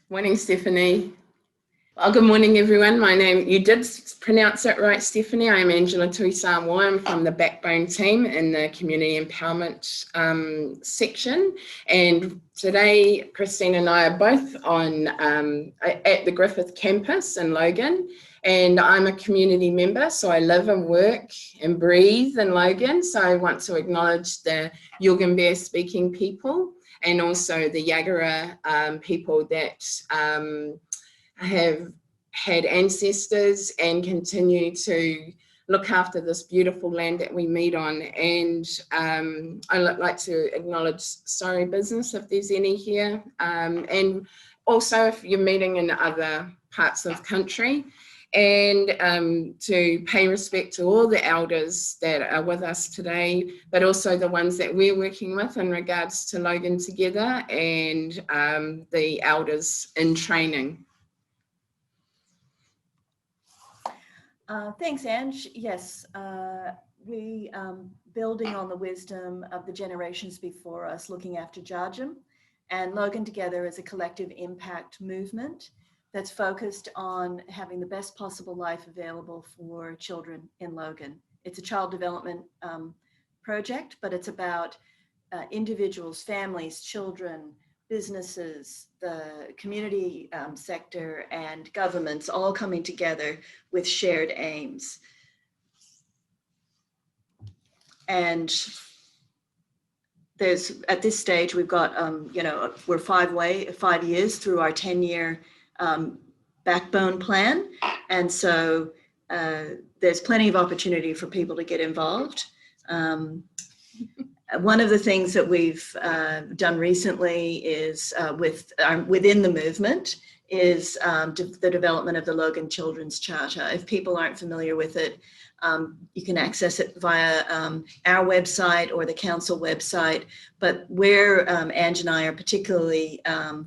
Morning, Stephanie. Well, good morning, everyone. My name, you did pronounce it right, Stephanie. I'm Angela TuiSamoa. I'm from the Backbone team in the Community Empowerment section. And today, Christine and I are both on at the Griffith campus in Logan. And I'm a community member, so I live and work and breathe in Logan. So I want to acknowledge the Yugambeh speaking people and also the Yagara people that have had ancestors and continue to look after this beautiful land that we meet on. And I'd like to acknowledge Sorry Business if there's any here. And also if you're meeting in other parts of the country. And to pay respect to all the elders that are with us today, but also the ones that we're working with in regards to Logan Together and the elders in training. Thanks, Ange. Yes, we building on the wisdom of the generations before us, looking after Jarjum, and Logan Together is a collective impact movement that's focused on having the best possible life available for children in Logan. It's a child development project, but it's about individuals, families, children, businesses, the community sector, and governments all coming together with shared aims. And there's, at this stage, we've got, we're 5 years through our 10-year backbone plan. And so there's plenty of opportunity for people to get involved. One of the things that we've done recently is within the movement is the development of the Logan Children's Charter. If people aren't familiar with it, you can access it via our website or the council website. But where Ange and I are particularly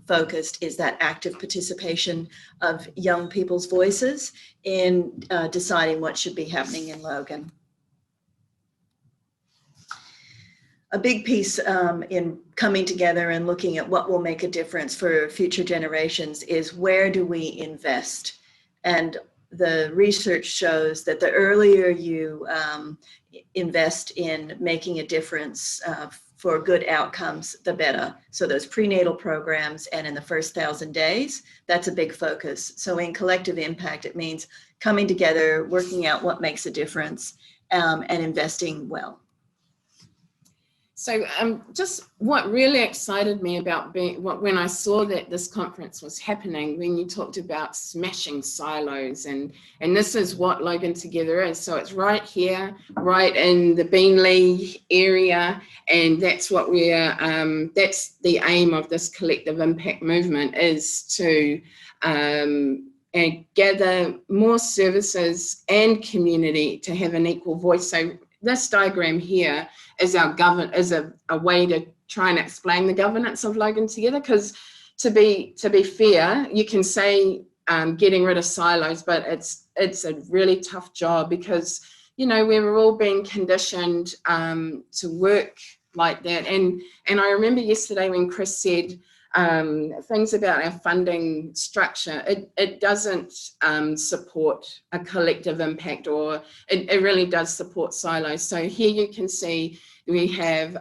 focused is that active participation of young people's voices in deciding what should be happening in Logan. A big piece in coming together and looking at what will make a difference for future generations is where do we invest? And the research shows that the earlier you invest in making a difference for good outcomes, the better. So those prenatal programs and in the first 1,000 days, that's a big focus. So in collective impact, it means coming together, working out what makes a difference, and investing well. So just what really excited me about when I saw that this conference was happening, when you talked about smashing silos, and this is what Logan Together is. So it's right here, right in the Beanley area, and that's what we're, that's the aim of this collective impact movement, is to and gather more services and community to have an equal voice. So this diagram here is a way to try and explain the governance of Logan Together, because to be fair, you can say getting rid of silos, but it's a really tough job, because we were all being conditioned to work like that. And I remember yesterday when Chris said things about our funding structure, it doesn't support a collective impact, or it really does support silos. So here you can see we have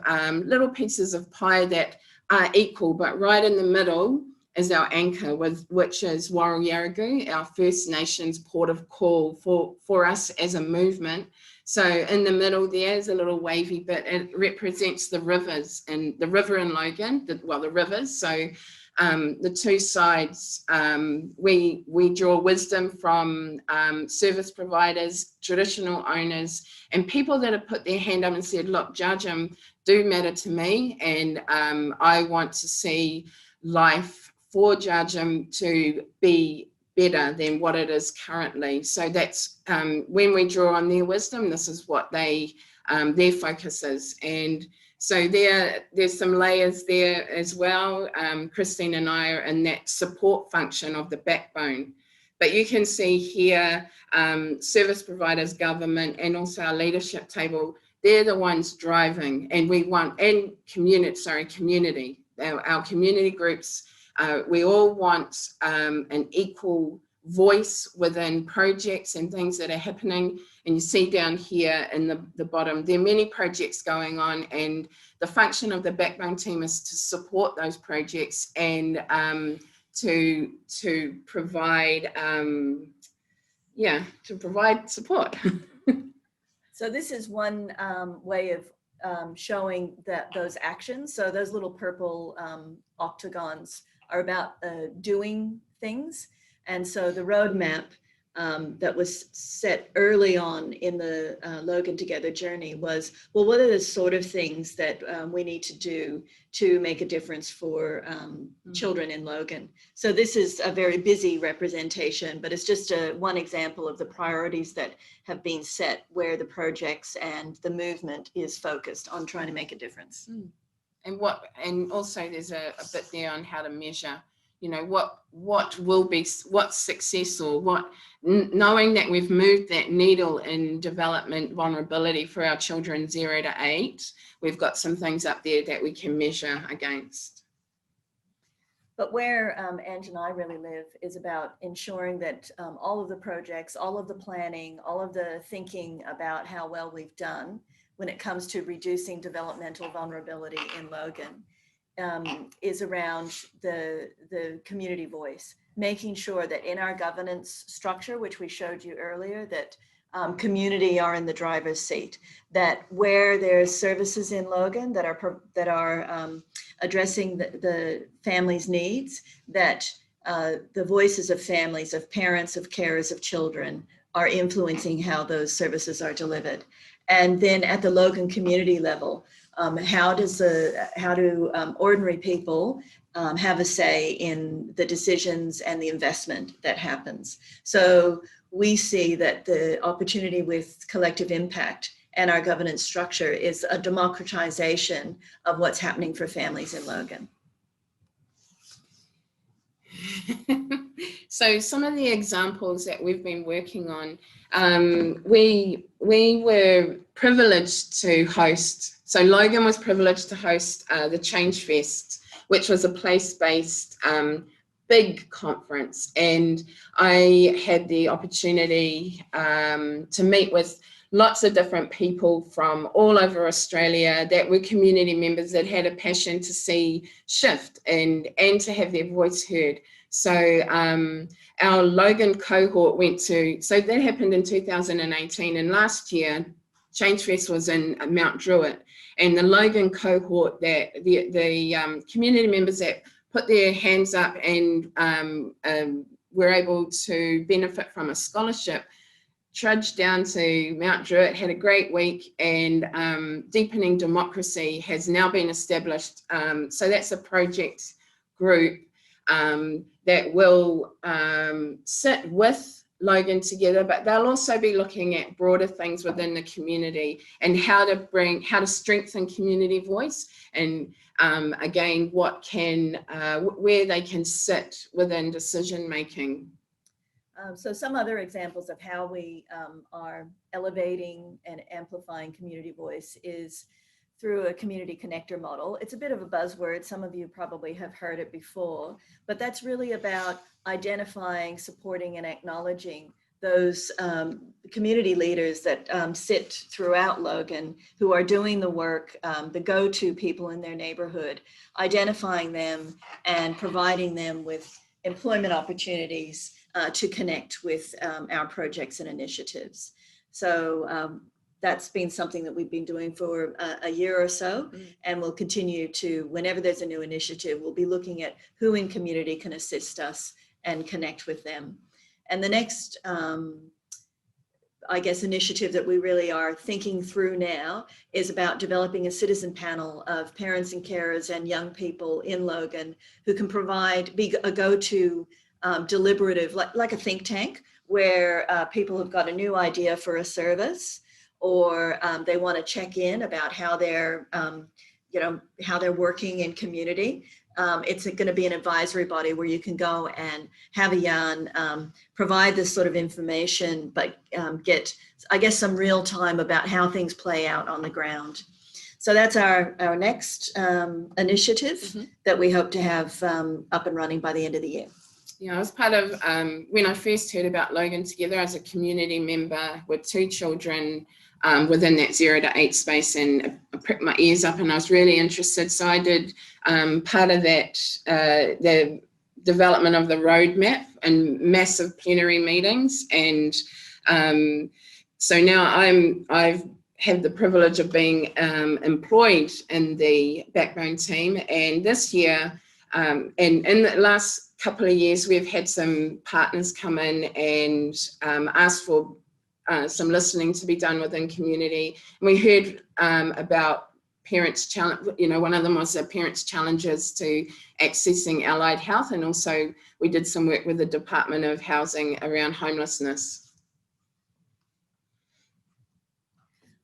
little pieces of pie that are equal, but right in the middle is our anchor, which is Warrayaragu, our First Nations port of call for us as a movement. So in the middle there is a little wavy bit. It represents the rivers, and the river in Logan, the rivers. So the two sides, we draw wisdom from service providers, traditional owners, and people that have put their hand up and said, look, Jarjum do matter to me, and I want to see life for Jarjum to be better than what it is currently. So that's when we draw on their wisdom, this is what their focus is. And so there's some layers there as well. Christine and I are in that support function of the backbone. But you can see here, service providers, government, and also our leadership table, they're the ones driving, and we want, and community. Our community groups we all want an equal voice within projects and things that are happening. And you see down here in the bottom, there are many projects going on, and the function of the Backbone team is to support those projects and to provide provide support. So this is one way of showing that those actions. So those little purple octagons are about doing things. And so the roadmap that was set early on in the Logan Together journey was, well, what are the sort of things that we need to do to make a difference for children in Logan? So this is a very busy representation, but it's just one example of the priorities that have been set, where the projects and the movement is focused on trying to make a difference. And also there's a bit there on how to measure, what's success, or knowing that we've moved that needle in development vulnerability for our children 0 to 8, we've got some things up there that we can measure against. But where Ange and I really live is about ensuring that all of the projects, all of the planning, all of the thinking about how well we've done when it comes to reducing developmental vulnerability in Logan is around the community voice, making sure that in our governance structure, which we showed you earlier, that community are in the driver's seat, that where there's services in Logan that are addressing the family's needs, that the voices of families, of parents, of carers, of children are influencing how those services are delivered. And then at the Logan community level, how do ordinary people have a say in the decisions and the investment that happens? So we see that the opportunity with collective impact and our governance structure is a democratization of what's happening for families in Logan. So some of the examples that we've been working on, we were privileged to host. So Logan was privileged to host the Change Fest, which was a place-based big conference. And I had the opportunity to meet with lots of different people from all over Australia that were community members that had a passion to see shift and to have their voice heard. So our Logan cohort so that happened in 2018, and last year Change Fest was in Mount Druitt, and the Logan cohort, that the community members that put their hands up and were able to benefit from a scholarship, trudged down to Mount Druitt, had a great week, and Deepening Democracy has now been established. So that's a project group that will sit with Logan Together, but they'll also be looking at broader things within the community and how to strengthen community voice, and again, where they can sit within decision making. So some other examples of how we are elevating and amplifying community voice is through a community connector model. It's a bit of a buzzword. Some of you probably have heard it before, but that's really about identifying, supporting, and acknowledging those community leaders that sit throughout Logan, who are doing the work, the go-to people in their neighborhood, identifying them and providing them with employment opportunities to connect with our projects and initiatives. So that's been something that we've been doing for a year or so, and we'll continue to, whenever there's a new initiative, we'll be looking at who in community can assist us and connect with them. And the next, I guess, initiative that we really are thinking through now is about developing a citizen panel of parents and carers and young people in Logan who can be a go-to deliberative, like a think tank, where people have got a new idea for a service, or they want to check in about how they're, how they're working in community. It's going to be an advisory body where you can go and have a yarn, provide this sort of information, but get, I guess, some real time about how things play out on the ground. So that's our next initiative that we hope to have up and running by the end of the year. Yeah, I was part of, when I first heard about Logan Together as a community member with 2 children within that 0 to 8 space, and I pricked my ears up and I was really interested. So I did part of that, the development of the roadmap and massive plenary meetings. And so now I've had the privilege of being employed in the Backbone team. And this year, and in the last couple of years, we've had some partners come in and ask for some listening to be done within community. And we heard about parents' challenge, one of them was the parents' challenges to accessing allied health. And also we did some work with the Department of Housing around homelessness.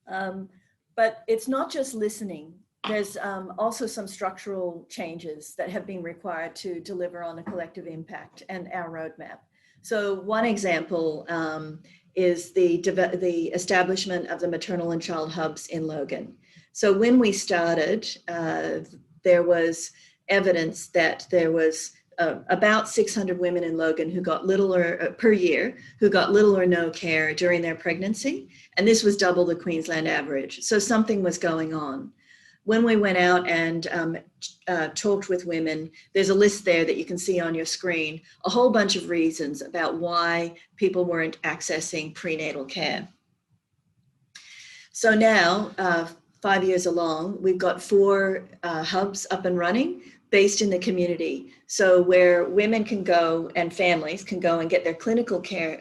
But it's not just listening. There's also some structural changes that have been required to deliver on a collective impact and our roadmap. So one example is the establishment of the maternal and child hubs in Logan. So when we started, there was evidence that there was about 600 women in Logan who got little or per year, who got little or no care during their pregnancy. And this was double the Queensland average. So something was going on. When we went out and talked with women, there's a list there that you can see on your screen, a whole bunch of reasons about why people weren't accessing prenatal care. So now, 5 years along, we've got 4 hubs up and running based in the community. So where women can go and families can go and get their clinical care,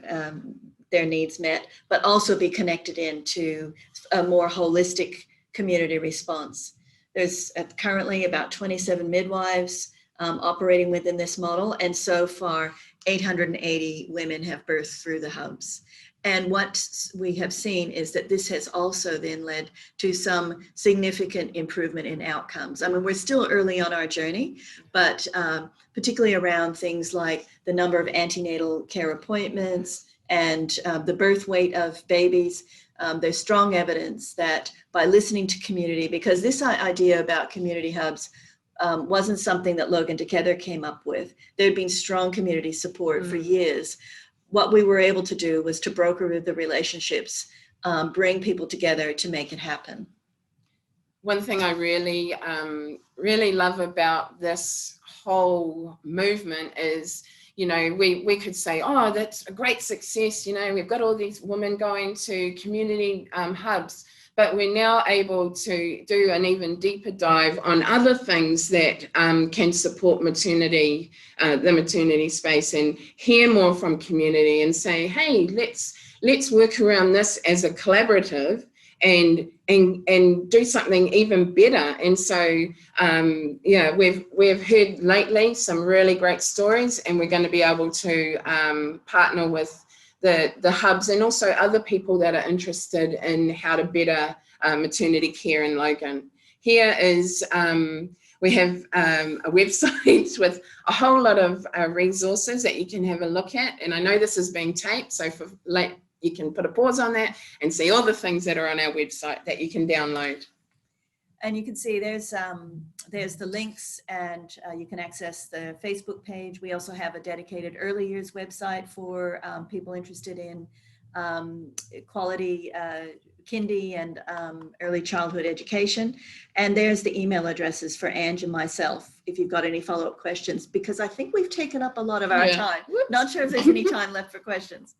their needs met, but also be connected into a more holistic community response. There's currently about 27 midwives operating within this model, and so far 880 women have birthed through the hubs. And what we have seen is that this has also then led to some significant improvement in outcomes. I mean, we're still early on our journey, but particularly around things like the number of antenatal care appointments and the birth weight of babies. There's strong evidence that by listening to community, because this idea about community hubs wasn't something that Logan Together came up with. There'd been strong community support for years. What we were able to do was to broker the relationships, bring people together to make it happen. One thing I really, really love about this whole movement is, we could say, oh, that's a great success. We've got all these women going to community hubs, but we're now able to do an even deeper dive on other things that can support maternity, the maternity space, and hear more from community and say, hey, let's work around this as a collaborative and do something even better. And so, we've heard lately some really great stories, and we're going to be able to partner with the hubs and also other people that are interested in how to better maternity care in Logan. Here is, we have a website with a whole lot of resources that you can have a look at. And I know this is being taped, so for late, you can put a pause on that and see all the things that are on our website that you can download. And you can see there's the links, and you can access the Facebook page. We also have a dedicated early years website for people interested in quality kindy and early childhood education. And there's the email addresses for Ange and myself if you've got any follow-up questions, because I think we've taken up a lot of our time. Whoops. Not sure if there's any time left for questions,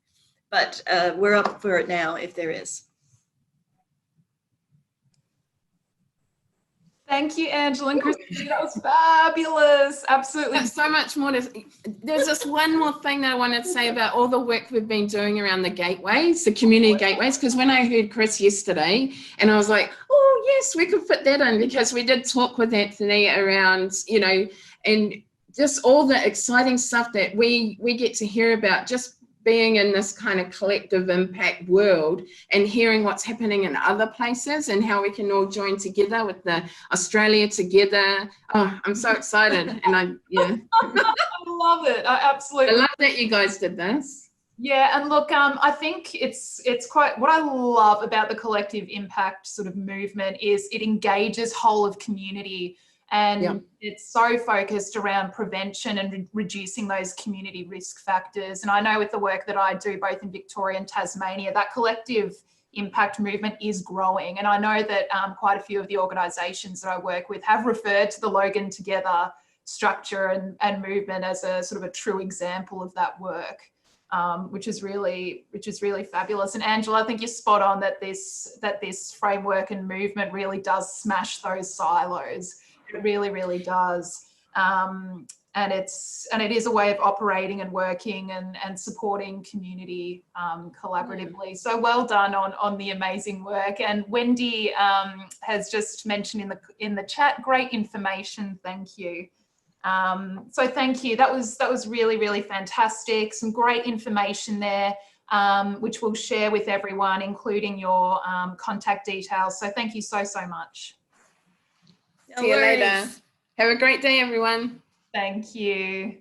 but we're up for it now if there is. Thank you, Angela and Christine. That was fabulous. Absolutely. There's so much more. There's just one more thing that I wanted to say about all the work we've been doing around the gateways, the community gateways, because when I heard Chris yesterday, and I was like, oh, yes, we could fit that in, because we did talk with Anthony around, and just all the exciting stuff that we get to hear about, just being in this kind of collective impact world and hearing what's happening in other places and how we can all join together with the Australia Together. Oh, I'm so excited. And I love it. I absolutely love that you guys did this. Yeah, and look, I think it's quite, what I love about the collective impact sort of movement is it engages whole of community, and it's so focused around prevention and reducing those community risk factors. And I know with the work that I do both in Victoria and Tasmania, that collective impact movement is growing. And I know that quite a few of the organisations that I work with have referred to the Logan Together structure and movement as a sort of a true example of that work. Which is really fabulous. And Angela, I think you're spot on that this framework and movement really does smash those silos. It really, really does. And it is a way of operating and working and supporting community collaboratively. So well done on the amazing work. And Wendy has just mentioned in the chat, great information. Thank you. So thank you. That was really, really fantastic. Some great information there, which we'll share with everyone, including your contact details. So thank you so much. See you later. Have a great day, everyone. Thank you.